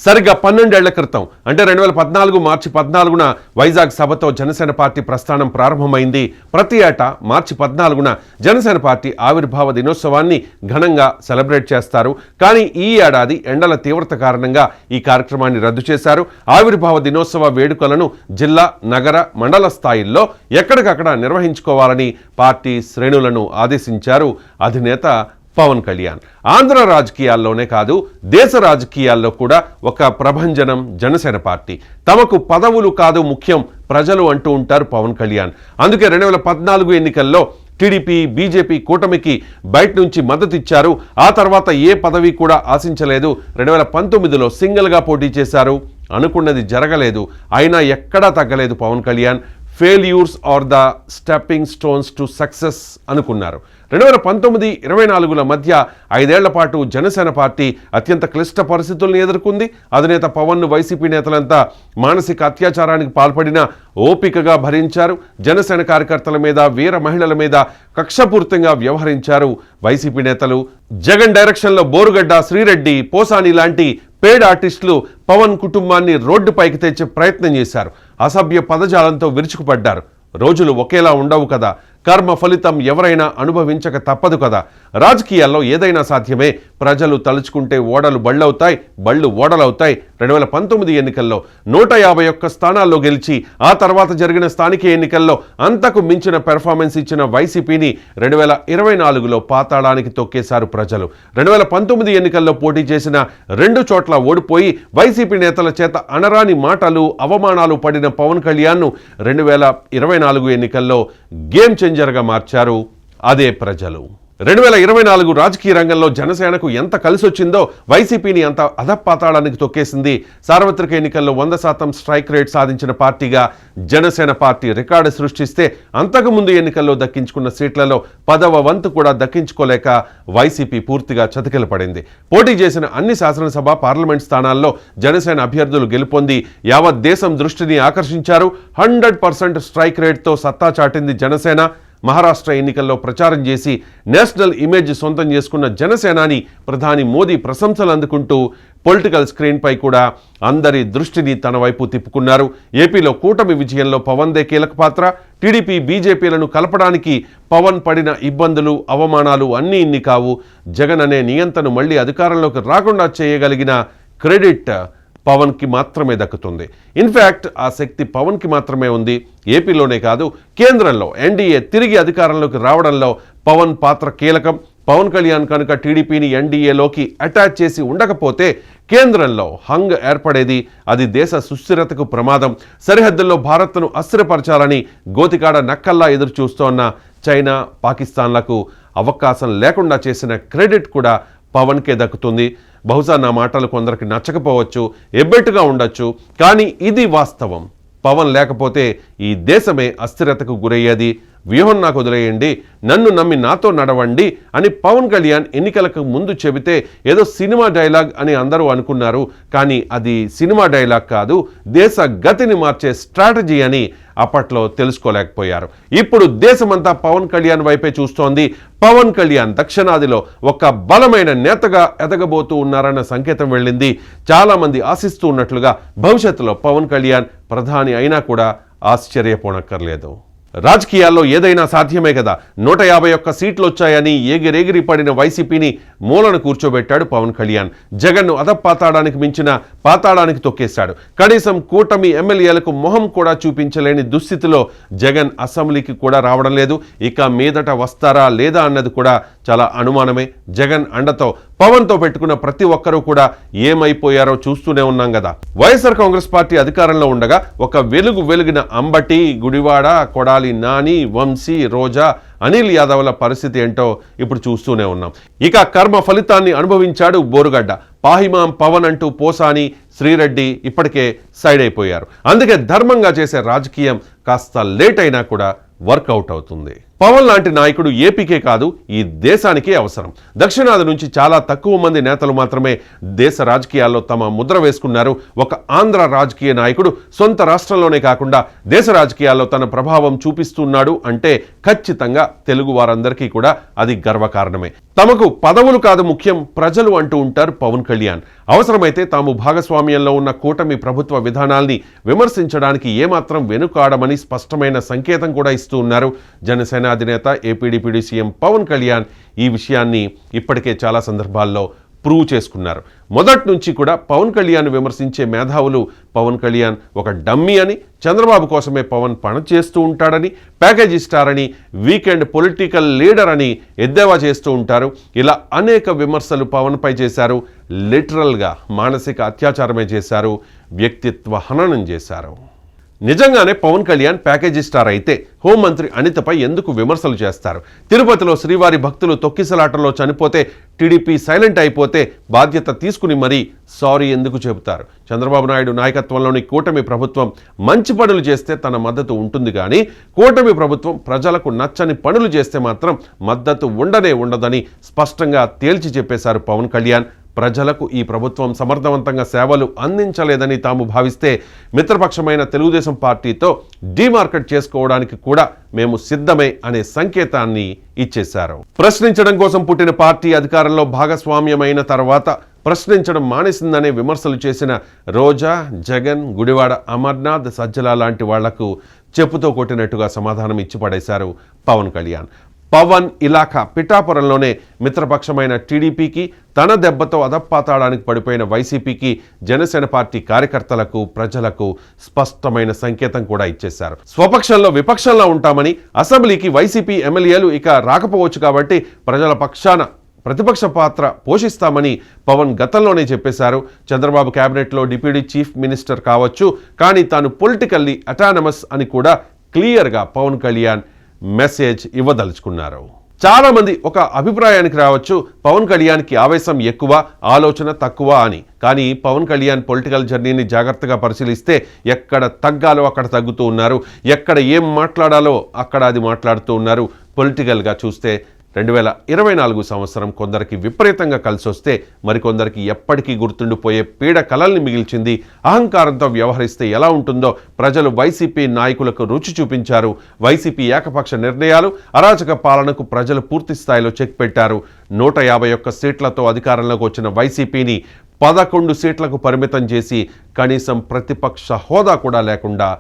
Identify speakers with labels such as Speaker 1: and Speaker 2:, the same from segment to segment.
Speaker 1: సరిగ్గా 12 ఏళ్ల క్రితం అంటే 2014 మార్చి 14న వైజాగ్ సభతో జనసేన పార్టీ ప్రస్థానం ప్రారంభమైంది. ప్రతి ఏటా మార్చి 14న జనసేన పార్టీ ఆవిర్భావ దినోత్సవాన్ని ఘనంగా సెలబ్రేట్ చేస్తారు. కానీ ఈ ఏడాది ఎండల తీవ్రత కారణంగా ఈ కార్యక్రమాన్ని రద్దు చేశారు. ఆవిర్భావ దినోత్సవ వేడుకలను జిల్లా, నగర, మండల స్థాయిల్లో ఎక్కడికక్కడ నిర్వహించుకోవాలని పార్టీ శ్రేణులను ఆదేశించారు అధినేత పవన్ కళ్యాణ్. ఆంధ్ర రాజకీయాల్లోనే కాదు, దేశ రాజకీయాల్లో కూడా ఒక ప్రభంజనం జనసేన పార్టీ. తమకు పదవులు కాదు ముఖ్యం, ప్రజలు అంటూ ఉంటారు పవన్ కళ్యాణ్. అందుకే 2014 ఎన్నికల్లో టీడీపీ, బీజేపీ కూటమికి బయట నుంచి మద్దతు ఇచ్చారు. ఆ తర్వాత ఏ పదవి కూడా ఆశించలేదు. 2019లో సింగిల్గా పోటీ చేశారు. అనుకున్నది జరగలేదు. అయినా ఎక్కడా తగ్గలేదు Pawan Kalyan. Failures are the stepping stones to success అనుకున్నారు. 2019-24ల మధ్య 5 ఏళ్ల పాటు జనసేన పార్టీ అత్యంత క్లిష్ట పరిస్థితులను ఎదుర్కొంది. అధినేత పవన్ను వైసీపీ నేతలంతా మానసిక అత్యాచారానికి పాల్పడిన ఓపికగా భరించారు. జనసేన కార్యకర్తల మీద, వీర మహిళల మీద కక్షపూరితంగా వ్యవహరించారు వైసీపీ నేతలు. జగన్ డైరెక్షన్లో బోరుగడ్డ, శ్రీరెడ్డి, పోసాని లాంటి పేడ్ ఆర్టిస్టులు పవన్ కుటుంబాన్ని రోడ్డుపైకి తెచ్చే ప్రయత్నం చేశారు. అసభ్య పదజాలంతో విరుచుకుపడ్డారు. రోజులు ఒకేలా ఉండవు కదా, కర్మ ఫలితం ఎవరైనా అనుభవించక తప్పదు కదా. రాజకీయాల్లో ఏదైనా సాధ్యమే. ప్రజలు తలుచుకుంటే ఓడలు బళ్ళవుతాయి, బళ్ళు ఓడలవుతాయి. 2019 ఎన్నికల్లో 151 స్థానాల్లో గెలిచి ఆ తర్వాత జరిగిన స్థానిక ఎన్నికల్లో అంతకు మించిన పెర్ఫార్మెన్స్ ఇచ్చిన వైసీపీని 2024లో పాతాళానికి తొక్కేశారు ప్రజలు. 2019 ఎన్నికల్లో పోటీ చేసిన 2 చోట్ల ఓడిపోయి వైసీపీ నేతల చేత అనరాని మాటలు, అవమానాలు పడిన పవన్ కళ్యాణ్ను 2024 ఎన్నికల్లో గేమ్ చేంజర్గా మార్చారు అదే ప్రజలు. 2024 రాజకీయ రంగంలో జనసేనకు ఎంత కలిసొచ్చిందో వైసీపీని అంత అధపాతాళానికి తొక్కేసింది. సార్వత్రిక ఎన్నికల్లో 100% స్ట్రైక్ రేట్ సాధించిన పార్టీగా జనసేన పార్టీ రికార్డు సృష్టిస్తే అంతకుముందు ఎన్నికల్లో దక్కించుకున్న సీట్లలో 10వ వంతు కూడా దక్కించుకోలేక వైసీపీ పూర్తిగా చతికిలపడింది. పోటీ చేసిన అన్ని శాసనసభ, పార్లమెంట్ స్థానాల్లో జనసేన అభ్యర్థులు గెలుపొంది యావత్ దేశం దృష్టిని ఆకర్షించారు. 100% స్ట్రైక్ రేట్తో సత్తా చాటింది జనసేన. మహారాష్ట్ర ఎన్నికల్లో ప్రచారం చేసి నేషనల్ ఇమేజ్ సొంతం చేసుకున్న జనసేనాని ప్రధాని మోదీ ప్రశంసలు అందుకుంటూ పొలిటికల్ స్క్రీన్పై కూడా అందరి దృష్టిని తన వైపు తిప్పుకున్నారు. ఏపీలో కూటమి విజయంలో పవన్దే కీలక పాత్ర. టీడీపీ, బీజేపీలను కలపడానికి పవన్ పడిన ఇబ్బందులు, అవమానాలు అన్నీ ఇన్ని కావు. జగన్ అనే నియంతను మళ్లీ అధికారంలోకి రాకుండా చేయగలిగిన క్రెడిట్ పవన్కి మాత్రమే దక్కుతుంది. ఇన్ఫ్యాక్ట్ ఆ శక్తి పవన్కి మాత్రమే ఉంది. ఏపీలోనే కాదు, కేంద్రంలో ఎన్డీఏ తిరిగి అధికారంలోకి రావడంలో పవన్ పాత్ర కీలకం. పవన్ కళ్యాణ్ కనుక టీడీపీని ఎన్డీఏలోకి అటాచ్ చేసి ఉండకపోతే కేంద్రంలో హంగ్ ఏర్పడేది. అది దేశ సుస్థిరతకు ప్రమాదం. సరిహద్దుల్లో భారత్ను అస్థిరపరచాలని గోతికాడ నక్కల్లా ఎదురు చూస్తోన్న చైనా, పాకిస్తాన్లకు అవకాశం లేకుండా చేసిన క్రెడిట్ కూడా పవన్కే దక్కుతుంది. బహుశా నా మాటలు కొందరికి నచ్చకపోవచ్చు, ఎబ్బెట్టుగా ఉండొచ్చు, కానీ ఇది వాస్తవం. పవన్ లేకపోతే ఈ దేశమే అస్థిరతకు గురయ్యేది. వ్యూహం నాకు వదిలేయండి, నన్ను నమ్మి నాతో నడవండి అని పవన్ కళ్యాణ్ ఎన్నికలకు ముందు చెబితే ఏదో సినిమా డైలాగ్ అని అందరూ అనుకున్నారు. కానీ అది సినిమా డైలాగ్ కాదు, దేశ గతిని మార్చే స్ట్రాటజీ అని అప్పట్లో తెలుసుకోలేకపోయారు. ఇప్పుడు దేశమంతా పవన్ కళ్యాణ్ వైపే చూస్తోంది. పవన్ కళ్యాణ్ దక్షిణాదిలో ఒక బలమైన నేతగా ఎదగబోతూ ఉన్నారన్న సంకేతం వెళ్ళింది. చాలామంది ఆశిస్తూ ఉన్నట్లుగా భవిష్యత్తులో పవన్ కళ్యాణ్ ప్రధాని అయినా కూడా ఆశ్చర్యపోనక్కర్లేదు. రాజకీయాల్లో ఏదైనా సాధ్యమే కదా. 151 సీట్లు వచ్చాయని ఎగిరెగిరి పడిన వైసీపీని మూలను కూర్చోబెట్టాడు పవన్ కళ్యాణ్. జగన్ను అధపాతాళానికి మించిన పాతాళానికి తొక్కేశాడు. కనీసం కూటమి ఎమ్మెల్యేలకు మొహం కూడా చూపించలేని దుస్థితిలో జగన్ అసెంబ్లీకి కూడా రావడం లేదు. ఇక మీదట వస్తారా లేదా అన్నది కూడా చాలా అనుమానమే. జగన్ అండతో పవన్తో పెట్టుకున్న ప్రతి ఒక్కరూ కూడా ఏమైపోయారో చూస్తూనే ఉన్నాం కదా. వైఎస్ఆర్ కాంగ్రెస్ పార్టీ అధికారంలో ఉండగా ఒక వెలుగిన అంబటి, గుడివాడ, కొడాలి నాని, వంశీ, రోజా, అనిల్ యాదవ్ల పరిస్థితి ఏంటో ఇప్పుడు చూస్తూనే ఉన్నాం. ఇక కర్మ ఫలితాన్ని అనుభవించాడు బోరుగడ్డ. పాహిమాం పవన్ అంటూ పోసాని, శ్రీరెడ్డి ఇప్పటికే సైడ్ అయిపోయారు. అందుకే ధర్మంగా చేసే రాజకీయం కాస్త లేట్ అయినా కూడా వర్కౌట్ అవుతుంది. పవన్ లాంటి నాయకుడు ఏపీకే కాదు ఈ దేశానికే అవసరం. దక్షిణాది నుంచి చాలా తక్కువ మంది నేతలు మాత్రమే దేశ రాజకీయాల్లో తమ ముద్ర వేసుకున్నారు. ఒక ఆంధ్ర రాజకీయ నాయకుడు సొంత రాష్ట్రంలోనే కాకుండా దేశ రాజకీయాల్లో తన ప్రభావం చూపిస్తున్నాడు అంటే ఖచ్చితంగా తెలుగు వారందరికీ కూడా అది గర్వకారణమే. తమకు పదవులు కాదు ముఖ్యం, ప్రజలు అంటూ ఉంటారు పవన్ కళ్యాణ్. అవసరమైతే తాము భాగస్వామ్యంలో ఉన్న కూటమి ప్రభుత్వ విధానాల్ని విమర్శించడానికి ఏమాత్రం వెనుకాడమని స్పష్టమైన సంకేతం కూడా ఇస్తూ ఉన్నారు జనసేన అధినేత AP deputy CM Pawan Kalyan. ఈ విషయాన్ని ఇప్పటికే చాలా సందర్భాల్లో ప్రూవ్ చేసుకున్నారు. మొదటి నుంచి కూడా పవన్ కళ్యాణ్ విమర్శించే మేధావులు పవన్ కళ్యాణ్ ఒక డమ్మీ అని, చంద్రబాబు కోసమే పవన్ పని చేస్తూ ఉంటాడని, ప్యాకేజీ స్టార్ అని, వీకెండ్ పొలిటికల్ లీడర్ అని ఎద్దేవా చేస్తూ ఉంటారు. ఇలా అనేక విమర్శలు పవన్పై చేశారు. లిటరల్గా మానసిక అత్యాచారమే చేశారు, వ్యక్తిత్వ హననం చేశారు. నిజంగానే పవన్ కళ్యాణ్ ప్యాకేజీ స్టార్ అయితే హోంమంత్రి అనితపై ఎందుకు విమర్శలు చేస్తారు? తిరుపతిలో శ్రీవారి భక్తులు తొక్కిసలాటలో చనిపోతే టీడీపీ సైలెంట్ అయిపోతే బాధ్యత తీసుకుని మరీ సారీ ఎందుకు చెబుతారు? చంద్రబాబు నాయుడు నాయకత్వంలోని కూటమి ప్రభుత్వం మంచి పనులు చేస్తే తన మద్దతు ఉంటుంది, కానీ కూటమి ప్రభుత్వం ప్రజలకు నచ్చని పనులు చేస్తే మాత్రం మద్దతు ఉండదని స్పష్టంగా తేల్చి చెప్పేశారు పవన్ కళ్యాణ్. ప్రజలకు ఈ ప్రభుత్వం సమర్థవంతంగా సేవలు అందించలేదని తాము భావిస్తే మిత్రపక్షమైన తెలుగుదేశం పార్టీతో డీమార్కెట్ చేసుకోవడానికి కూడా మేము సిద్ధమే అనే సంకేతాన్ని ఇచ్చేశారు. ప్రశ్నించడం కోసం పుట్టిన పార్టీ అధికారంలో భాగస్వామ్యమైన తర్వాత ప్రశ్నించడం మానేసిందనే విమర్శలు చేసిన రోజా, జగన్, గుడివాడ అమర్నాథ్, సజ్జల లాంటి వాళ్లకు చెప్పుతో కొట్టినట్టుగా సమాధానం ఇచ్చి పడేశారు పవన్ కళ్యాణ్. పవన్ ఇలాఖా పిఠాపురంలోనే మిత్రపక్షమైన టీడీపీకి, తన దెబ్బతో అధపాతాడానికి పడిపోయిన వైసీపీకి, జనసేన పార్టీ కార్యకర్తలకు, ప్రజలకు స్పష్టమైన సంకేతం కూడా ఇచ్చేశారు. స్వపక్షంలో విపక్షంలో ఉంటామని, అసెంబ్లీకి వైసీపీ ఎమ్మెల్యేలు ఇక రాకపోవచ్చు కాబట్టి ప్రజల పక్షాన ప్రతిపక్ష పాత్ర పోషిస్తామని పవన్ గతంలోనే చెప్పేశారు. చంద్రబాబు క్యాబినెట్లో డిప్యూటీ చీఫ్ మినిస్టర్ కావచ్చు, కానీ తాను పొలిటికల్లీ అటానమస్ అని కూడా క్లియర్గా పవన్ కళ్యాణ్ మెసేజ్ ఇవ్వదలుచుకున్నారు. చాలా మంది ఒక అభిప్రాయానికి రావచ్చు, పవన్ కళ్యాణ్కి ఆవేశం ఎక్కువ, ఆలోచన తక్కువ అని. కానీ పవన్ కళ్యాణ్ పొలిటికల్ జర్నీని జాగ్రత్తగా పరిశీలిస్తే ఎక్కడ తగ్గాలో అక్కడ తగ్గుతూ ఉన్నారు, ఎక్కడ ఏం మాట్లాడాలో అక్కడ అది మాట్లాడుతూ ఉన్నారు. పొలిటికల్గా చూస్తే 2024 సంవత్సరం కొందరికి విపరీతంగా కలిసొస్తే మరికొందరికి ఎప్పటికీ గుర్తుండిపోయే పీడ కలల్ని మిగిల్చింది. అహంకారంతో వ్యవహరిస్తే ఎలా ఉంటుందో ప్రజలు వైసీపీ నాయకులకు రుచి చూపించారు. వైసీపీ ఏకపక్ష నిర్ణయాలు, అరాచక పాలనకు ప్రజలు పూర్తి స్థాయిలో చెక్ పెట్టారు. 151 సీట్లతో అధికారంలోకి వచ్చిన వైసీపీని 11 సీట్లకు పరిమితం చేసి కనీసం ప్రతిపక్ష హోదా కూడా లేకుండా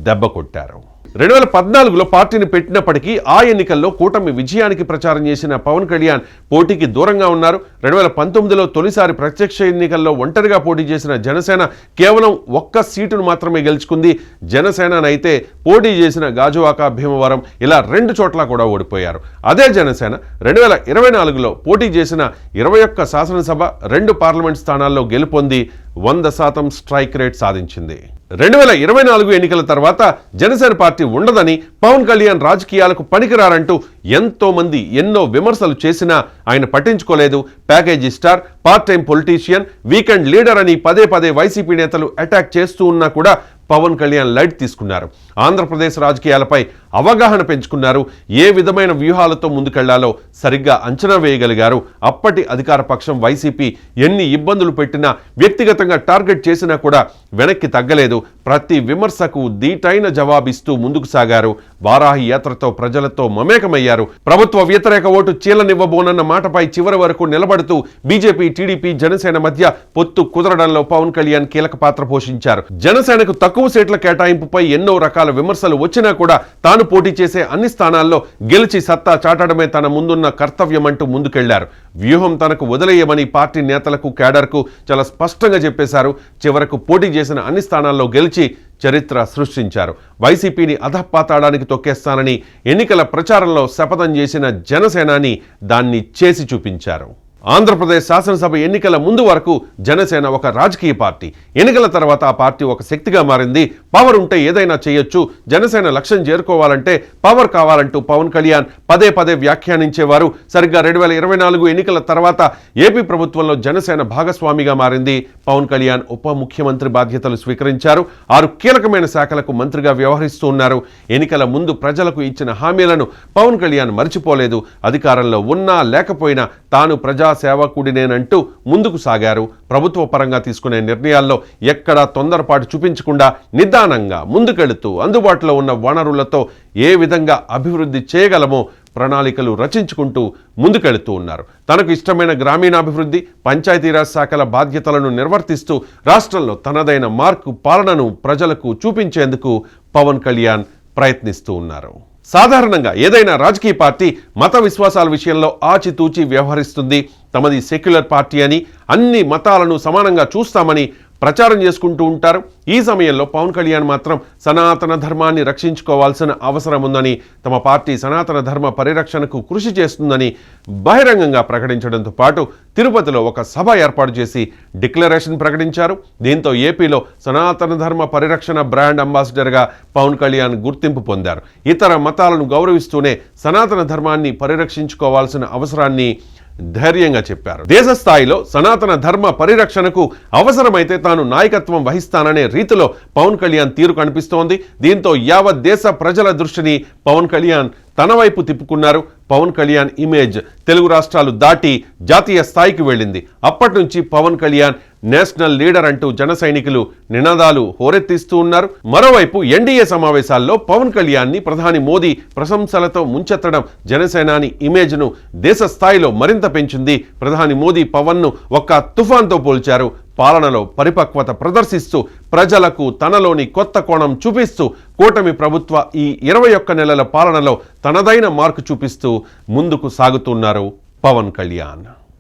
Speaker 1: దెబ్బ కొట్టారు. 2014లో పార్టీని పెట్టినప్పటికీ ఆ ఎన్నికల్లో కూటమి విజయానికి ప్రచారం చేసిన పవన్ కళ్యాణ్ పోటీకి దూరంగా ఉన్నారు. 2019లో తొలిసారి ప్రత్యక్ష ఎన్నికల్లో ఒంటరిగా పోటీ చేసిన జనసేన కేవలం 1 సీటును మాత్రమే గెలుచుకుంది. జనసేననైతే పోటీ చేసిన గాజువాక, భీమవరం ఇలా 2 చోట్ల కూడా ఓడిపోయారు. అదే జనసేన 2024లో పోటీ చేసిన 21 శాసనసభ, 2 పార్లమెంట్ స్థానాల్లో గెలుపొంది 100% స్ట్రైక్ రేట్ సాధించింది. 2024 ఎన్నికల తర్వాత జనసేన పార్టీ ఉండదని, పవన్ కళ్యాణ్ రాజకీయాలకు పనికిరారంటూ ఎంతో మంది ఎన్నో విమర్శలు చేసినా ఆయన పట్టించుకోలేదు. Package star, part time politician, weekend leader అని పదే వైసీపీ నేతలు అటాక్ చేస్తూ ఉన్నా కూడా పవన్ కళ్యాణ్ లైట్ తీసుకున్నారు. ఆంధ్రప్రదేశ్ రాజకీయాలపై అవగాహన పెంచుకున్నారు. ఏ విధమైన వ్యూహాలతో ముందుకెళ్లాలో సరిగ్గా అంచనా వేయగలిగారు. అప్పటి అధికార పక్షం వైసీపీ ఎన్ని ఇబ్బందులు పెట్టినా, వ్యక్తిగతంగా టార్గెట్ చేసినా కూడా వెనక్కి తగ్గలేదు. ప్రతి విమర్శకు దీటైన జవాబిస్తూ ముందుకు సాగారు. వారాహి యాత్రతో ప్రజలతో మమేకమయ్యారు. ప్రభుత్వ వ్యతిరేక ఓటు చీలనివ్వబోనన్న మాటపై చివరి వరకు నిలబడుతూ బీజేపీ, టీడీపీ, జనసేన మధ్య పొత్తు కుదరడంలో పవన్ కళ్యాణ్ కీలక పాత్ర పోషించారు. జనసేనకు తక్కువ సీట్ల కేటాయింపుపై ఎన్నో రకాల విమర్శలు వచ్చినా కూడా తాను పోటీ చేసే అన్ని స్థానాల్లో గెలిచి సత్తా చాటడమే తన ముందున్న కర్తవ్యం అంటూ ముందుకెళ్లారు. వ్యూహం తనకు వదిలేయమని పార్టీ నేతలకు, కేడర్కు చాలా స్పష్టంగా చెప్పేశారు. చివరకు పోటీ చేసిన అన్ని స్థానాల్లో గెలిచి చరిత్ర సృష్టించారు. వైసీపీని అధపాతాడానికి తొక్కేస్తానని ఎన్నికల ప్రచారంలో శపథం చేసిన జనసేనాని దాన్ని చేసి చూపించారు. ఆంధ్రప్రదేశ్ శాసనసభ ఎన్నికల ముందు వరకు జనసేన ఒక రాజకీయ పార్టీ. ఎన్నికల తర్వాత ఆ పార్టీ ఒక శక్తిగా మారింది. పవర్ ఉంటే ఏదైనా చేయొచ్చు, జనసేన లక్ష్యం చేరుకోవాలంటే పవర్ కావాలంటూ పవన్ కళ్యాణ్ పదే పదే వ్యాఖ్యానించేవారు. సరిగ్గా 2024 ఎన్నికల తర్వాత ఏపీ ప్రభుత్వంలో జనసేన భాగస్వామిగా మారింది. పవన్ కళ్యాణ్ ఉప ముఖ్యమంత్రి బాధ్యతలు స్వీకరించారు. 6 కీలకమైన శాఖలకు మంత్రిగా వ్యవహరిస్తూ ఉన్నారు. ఎన్నికల ముందు ప్రజలకు ఇచ్చిన హామీలను పవన్ కళ్యాణ్ మర్చిపోలేదు. అధికారంలో ఉన్నా లేకపోయినా తాను ప్రజా సేవకుడినేనంటూ ముందుకు సాగారు. ప్రభుత్వ పరంగా తీసుకునే నిర్ణయాల్లో ఎక్కడా తొందరపాటు చూపించకుండా నిదానంగా ముందుకెళుతూ అందుబాటులో ఉన్న వనరులతో ఏ విధంగా అభివృద్ధి చేయగలమో ప్రణాళికలు రచించుకుంటూ ముందుకెళుతూ ఉన్నారు. తనకు ఇష్టమైన గ్రామీణాభివృద్ధి, పంచాయతీరాజ్ శాఖల బాధ్యతలను నిర్వర్తిస్తూ రాష్ట్రంలో తనదైన మార్కు పాలనను ప్రజలకు చూపించేందుకు పవన్ కళ్యాణ్ ప్రయత్నిస్తూ ఉన్నారు. సాధారణంగా ఏదైనా రాజకీయ పార్టీ మత విశ్వాసాల విషయంలో ఆచితూచి వ్యవహరిస్తుంది. తమది సెక్యులర్ పార్టీ అని, అన్ని మతాలను సమానంగా చూస్తామని ప్రచారం చేసుకుంటూ ఉంటారు. ఈ సమయంలో పవన్ కళ్యాణ్ మాత్రం సనాతన ధర్మాన్ని రక్షించుకోవాల్సిన అవసరం ఉందని, తమ పార్టీ సనాతన ధర్మ పరిరక్షణకు కృషి చేస్తుందని బహిరంగంగా ప్రకటించడంతో పాటు తిరుపతిలో ఒక సభ ఏర్పాటు చేసి డిక్లరేషన్ ప్రకటించారు. దీంతో ఏపీలో సనాతన ధర్మ పరిరక్షణ బ్రాండ్ అంబాసిడర్గా పవన్ కళ్యాణ్ గుర్తింపు పొందారు. ఇతర మతాలను గౌరవిస్తూనే సనాతన ధర్మాన్ని పరిరక్షించుకోవాల్సిన అవసరాన్ని ధైర్యంగా చెప్పారు. దేశ స్థాయిలో సనాతన ధర్మ పరిరక్షణకు అవసరమైతే తాను నాయకత్వం వహిస్తాననే రీతిలో పవన్ కళ్యాణ్ తీరు కనిపిస్తోంది. దీంతో యావత్ దేశ ప్రజల దృష్టిని పవన్ కళ్యాణ్ తన వైపు తిప్పుకున్నారు. పవన్ కళ్యాణ్ ఇమేజ్ తెలుగు రాష్ట్రాలు దాటి జాతీయ స్థాయికి వెళ్ళింది. అప్పటి నుంచి పవన్ కళ్యాణ్ నేషనల్ లీడర్ అంటూ జన సైనికులు నినాదాలు హోరెత్తిస్తూ ఉన్నారు. మరోవైపు ఎన్డీఏ సమావేశాల్లో పవన్ కళ్యాణ్ని ప్రధాని మోదీ ప్రశంసలతో ముంచెత్తడం జనసేనాని ఇమేజ్ను దేశ స్థాయిలో మరింత పెంచింది. ప్రధాని మోదీ పవన్ను ఒక్క తుఫాన్తో పోల్చారు. పాలనలో పరిపక్వత ప్రదర్శిస్తూ ప్రజలకు తనలోని కొత్త కోణం చూపిస్తూ కూటమి ప్రభుత్వ ఈ 21 నెలల పాలనలో తనదైన మార్కు చూపిస్తూ ముందుకు సాగుతున్నారు పవన్ కళ్యాణ్.